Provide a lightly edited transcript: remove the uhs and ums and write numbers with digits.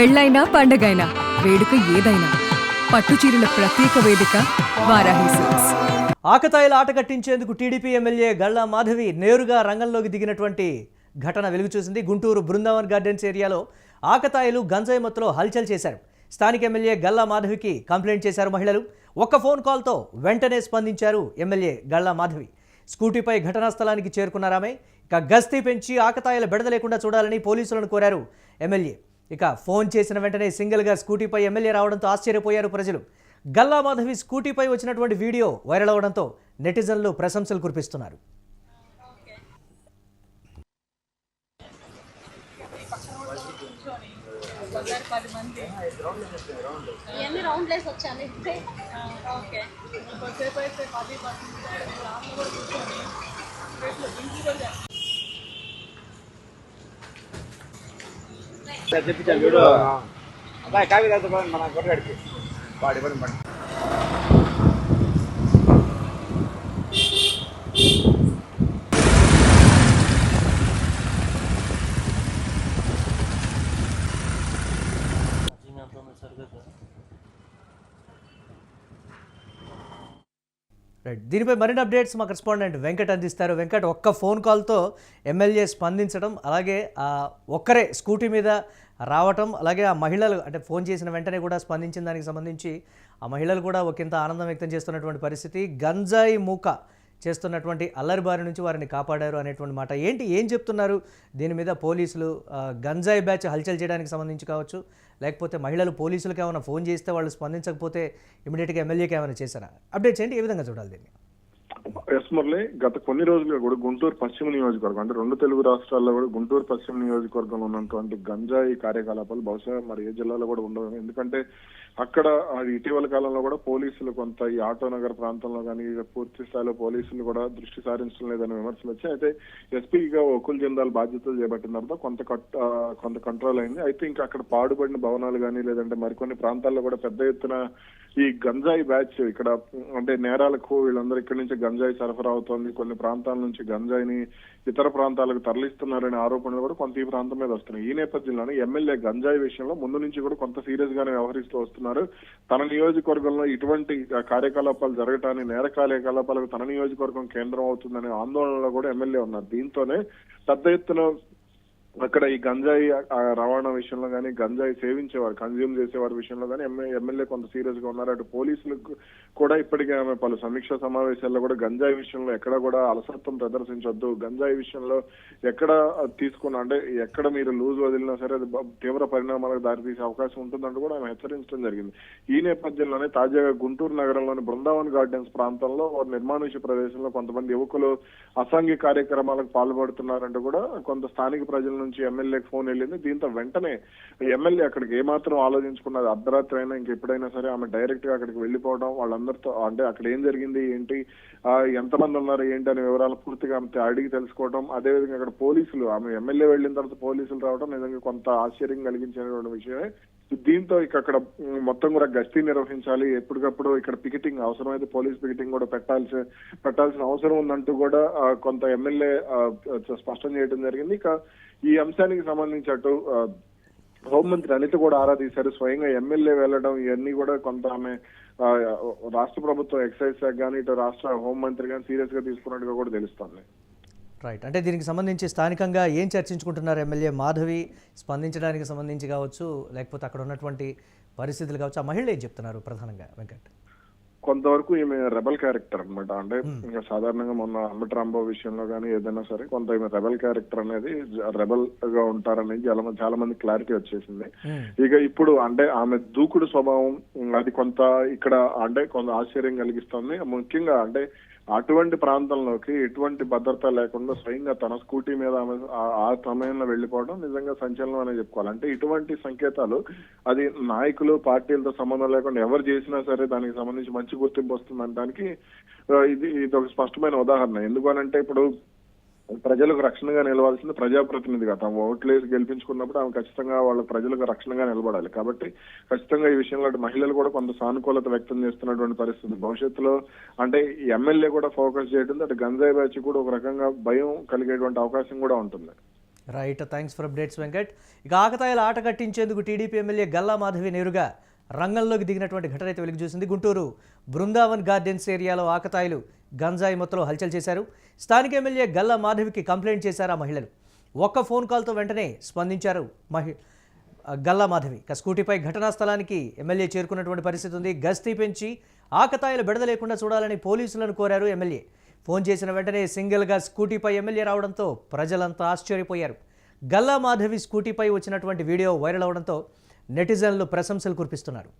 పెళ్ళైనా పండగైనా వేడుక ఏదైనా పట్టుచీరల ప్రత్యేక వేదిక వారాహి సిల్క్స్. ఆకతాయిల ఆట కట్టించేందుకు టీడీపీ ఎమ్మెల్యే గల్లా మాధవి నేరుగా రంగంలోకి దిగినటువంటి ఘటన వెలుగు చూసింది. గుంటూరు బృందావన్ గార్డెన్స్ ఏరియాలో ఆకతాయిలు గంజాయి మత్తులో హల్చల్ చేశారు. స్థానిక ఎమ్మెల్యే గల్లా మాధవికి కంప్లైంట్ చేశారు మహిళలు. ఒక్క ఫోన్ కాల్తో వెంటనే స్పందించారు ఎమ్మెల్యే గల్లా మాధవి. స్కూటీపై ఘటనా స్థలానికి చేరుకున్నారామె. ఇక గస్తీ పెంచి ఆకతాయిల బెడద లేకుండా చూడాలని పోలీసులను కోరారు ఎమ్మెల్యే. ఇక ఫోన్ చేసిన వెంటనే సింగిల్గా స్కూటీపై ఎమ్మెల్యే రావడంతో ఆశ్చర్యపోయారు ప్రజలు. గల్లా మాధవి స్కూటీపై వచ్చినటువంటి వీడియో వైరల్ అవడంతో నెటిజన్లు ప్రశంసలు కురిపిస్తున్నారు. అబ్బాయి కావి మన గొడగడికి వాడి పని పని దీనిపై మరిన్ని అప్డేట్స్ మా కరెస్పాండెంట్ వెంకట్ అందిస్తారు. వెంకట్, ఒక్క ఫోన్ కాల్తో ఎమ్మెల్యే స్పందించడం, అలాగే ఒక్కరే స్కూటీ మీద రావటం, అలాగే ఆ మహిళలు అంటే ఫోన్ చేసిన వెంటనే కూడా స్పందించిన దానికి సంబంధించి ఆ మహిళలు కూడా ఒకంత ఆనందం వ్యక్తం చేస్తున్నటువంటి పరిస్థితి. గంజాయి మూక చేస్తున్నటువంటి అల్లరి బారి నుంచి వారిని కాపాడారు అనేటువంటి మాట ఏం చెప్తున్నారు దీని మీద పోలీసులు? గంజాయి బ్యాచ్ హల్చల్ చేయడానికి సంబంధించి కావచ్చు, లేకపోతే మహిళలు పోలీసులకు ఏమైనా ఫోన్ చేస్తే వాళ్ళు స్పందించకపోతే ఇమీడియట్గా ఎమ్మెల్యేకి ఏమైనా చేశారా? అప్డేట్స్ ఏంటి, ఏ విధంగా చూడాలి దీన్ని? ఎస్ మురళి, గత కొన్ని రోజులుగా కూడా గుంటూరు పశ్చిమ నియోజకవర్గం అంటే రెండు తెలుగు రాష్ట్రాల్లో కూడా గుంటూరు పశ్చిమ నియోజకవర్గంలో ఉన్నటువంటి గంజాయి కార్యకలాపాలు బహుశా మరి ఏ జిల్లాలో కూడా ఉండవు. ఎందుకంటే అక్కడ ఇటీవల కాలంలో కూడా పోలీసులు కొంత ఈ ఆటో నగర్ ప్రాంతంలో కానీ పూర్తి స్థాయిలో పోలీసులు కూడా దృష్టి సారించడం లేదని విమర్శలు వచ్చాయి. అయితే ఎస్పీగా ఒకుల్ జిందాల్ బాధ్యతలు చేపట్టిన తర్వాత కొంత కంట్రోల్ అయింది. అయితే ఇంకా అక్కడ పాడుబడిన భవనాలు కానీ లేదంటే మరికొన్ని ప్రాంతాల్లో కూడా పెద్ద ఎత్తున ఈ గంజాయి బ్యాచ్ ఇక్కడ అంటే నేరాలకు వీళ్ళందరూ ఇక్కడి నుంచి గంజాయి సరఫరా అవుతోంది, కొన్ని ప్రాంతాల నుంచి గంజాయిని ఇతర ప్రాంతాలకు తరలిస్తున్నారనే ఆరోపణలు కూడా కొంత ఈ ప్రాంతం మీద వస్తున్నాయి. ఈ నేపథ్యంలోనే ఎమ్మెల్యే గంజాయి విషయంలో ముందు నుంచి కూడా కొంత సీరియస్ గానే వ్యవహరిస్తూ వస్తున్నారు. తన నియోజకవర్గంలో ఇటువంటి కార్యకలాపాలు జరగటాన్ని, నేర కార్యకలాపాలకు తన నియోజకవర్గం కేంద్రం అవుతుందనే ఆందోళనలో కూడా ఎమ్మెల్యే ఉన్నారు. దీంతోనే పెద్ద ఎత్తున అక్కడ ఈ గంజాయి రవాణా విషయంలో కానీ, గంజాయి సేవించేవారు, కన్జ్యూమ్ చేసేవారి విషయంలో కానీ ఎమ్మెల్యే కొంత సీరియస్ గా ఉన్నారు. అటు పోలీసులకు కూడా ఇప్పటికే ఆమె పలు సమీక్షా సమావేశాల్లో కూడా గంజాయి విషయంలో ఎక్కడ కూడా అలసత్వం ప్రదర్శించొద్దు, గంజాయి విషయంలో ఎక్కడ తీసుకున్నా అంటే ఎక్కడ మీరు లూజ్ వదిలినా సరే అది తీవ్ర పరిణామాలకు దారితీసే అవకాశం ఉంటుందంటూ కూడా ఆమె హెచ్చరించడం జరిగింది. ఈ నేపథ్యంలోనే తాజాగా గుంటూరు నగరంలోని బృందావన్ గార్డెన్స్ ప్రాంతంలో నిర్మానుష్య ప్రదేశంలో కొంతమంది యువకులు అసాంఘిక కార్యక్రమాలకు పాల్పడుతున్నారంటూ కూడా కొంత స్థానిక ప్రజల నుంచి ఎమ్మెల్యేకి ఫోన్ వెళ్ళింది. దీంతో వెంటనే ఎమ్మెల్యే అక్కడికి ఏమాత్రం ఆలోచించుకున్నది, అర్ధరాత్రి అయినా ఇంకెప్పుడైనా సరే ఆమె డైరెక్ట్ గా అక్కడికి వెళ్లిపోవడం, వాళ్ళందరితో అంటే అక్కడ ఏం జరిగింది ఏంటి, ఎంతమంది ఉన్నారు ఏంటి అనే వివరాలు పూర్తిగా ఆమె అడిగి తెలుసుకోవడం, అదేవిధంగా అక్కడ పోలీసులు ఆమె ఎమ్మెల్యే వెళ్లిన తర్వాత పోలీసులు రావడం నిజంగా కొంత ఆశ్చర్యం కలిగించినటువంటి విషయమే. దీంతో అక్కడ మొత్తం కూడా గస్తీ నిర్వహించాలి, ఎప్పటికప్పుడు ఇక్కడ పికెటింగ్ అవసరమైతే పోలీస్ పికెటింగ్ కూడా పెట్టాల్సిన అవసరం ఉందంటూ కూడా కొంత ఎమ్మెల్యే స్పష్టం చేయడం జరిగింది. ఇక ఈ అంశానికి సంబంధించి అటు హోంమంత్రి అనిత కూడా ఆరా తీశారు. స్వయంగా ఎమ్మెల్యే వెళ్లడం ఇవన్నీ కూడా కొంత ఆమె రాష్ట్ర ప్రభుత్వం ఎక్సైజ్ శాఖ కానీ ఇటు రాష్ట్ర హోంమంత్రి కానీ సీరియస్ గా తీసుకున్నట్టుగా కూడా తెలుస్తోంది. రైట్, అంటే దీనికి సంబంధించి స్థానికంగా ఏం చర్చించుకుంటున్నారు ఎమ్మెల్యే మాధవి? స్పందించడానికి సంబంధించి కావచ్చు, లేకపోతే అక్కడ ఉన్నటువంటి పరిస్థితులు కావచ్చు, ఆ మహిళలు ఏం చెప్తున్నారు ప్రధానంగా వెంకట్? కొంతవరకు ఈమె రెబల్ క్యారెక్టర్ అనమాట. అంటే ఇంకా సాధారణంగా మొన్న అంబటరాంబాబు విషయంలో కానీ ఏదైనా సరే కొంత ఈమె రెబల్ క్యారెక్టర్ అనేది రెబల్ గా ఉంటారనేది చాలా మంది క్లారిటీ వచ్చేసింది. ఇక ఇప్పుడు అంటే ఆమె దూకుడు స్వభావం అది కొంత ఇక్కడ అంటే కొంత ఆశ్చర్యం కలిగిస్తుంది. ముఖ్యంగా అంటే అటువంటి ప్రాంతంలోకి ఎటువంటి భద్రత లేకుండా స్వయంగా తన స్కూటీ మీద ఆమె ఆ సమయంలో వెళ్లిపోవడం నిజంగా సంచలనం అనే చెప్పుకోవాలి. అంటే ఇటువంటి సంకేతాలు అది నాయకులు పార్టీలతో సంబంధం లేకుండా ఎవరు చేసినా సరే దానికి సంబంధించి మంచి గుర్తింపు వస్తుందనడానికి ఇది ఒక స్పష్టమైన ఉదాహరణ. ఎందుకనంటే ఇప్పుడు ప్రజలకు రక్షణగా నిలవాల్సింది ప్రజాప్రతినిధిగా తమ ఓట్లేసి గెలిపించుకున్నప్పుడు ఆమె ఖచ్చితంగా వాళ్ళ ప్రజలకు రక్షణగా నిలబడాలి. కాబట్టి ఖచ్చితంగా ఈ విషయంలో మహిళలు కూడా కొంత సానుకూలత వ్యక్తం చేస్తున్నటువంటి పరిస్థితి. భవిష్యత్తులో అంటే ఎమ్మెల్యే కూడా ఫోకస్ చేయడం అటు గంజాయి బ్యాచ్ కూడా ఒక రకంగా భయం కలిగేటువంటి అవకాశం కూడా ఉంటుంది. Right, thanks for updates Venkat. ఇక ఆకతాయిల ఆట కట్టించేందుకు టీడీపీ ఎమ్మెల్యే గల్లా మాధవి నేరుగా రంగంలోకి దిగినటువంటి ఘటన అయితే వెలుగు చూసింది. గుంటూరు బృందావన్ గార్డెన్స్ ఏరియాలో ఆకతాయిలు గంజాయి మొత్తంలో హల్చల్ చేశారు. స్థానిక ఎమ్మెల్యే గల్లా మాధవికి కంప్లైంట్ చేశారు ఆ మహిళలు. ఒక్క ఫోన్ కాల్తో వెంటనే స్పందించారు గల్లా మాధవి. ఇక స్కూటీపై ఘటనా స్థలానికి ఎమ్మెల్యే చేరుకున్నటువంటి పరిస్థితి ఉంది. గస్తీ పెంచి ఆకతాయిలు బెడద లేకుండా చూడాలని పోలీసులను కోరారు ఎమ్మెల్యే. ఫోన్ చేసిన వెంటనే సింగిల్గా స్కూటీపై ఎమ్మెల్యే రావడంతో ప్రజలంతా ఆశ్చర్యపోయారు. గల్లా మాధవి స్కూటీపై వచ్చినటువంటి వీడియో వైరల్ అవడంతో నెటిజన్లు ప్రశంసలు కురిపిస్తున్నారు.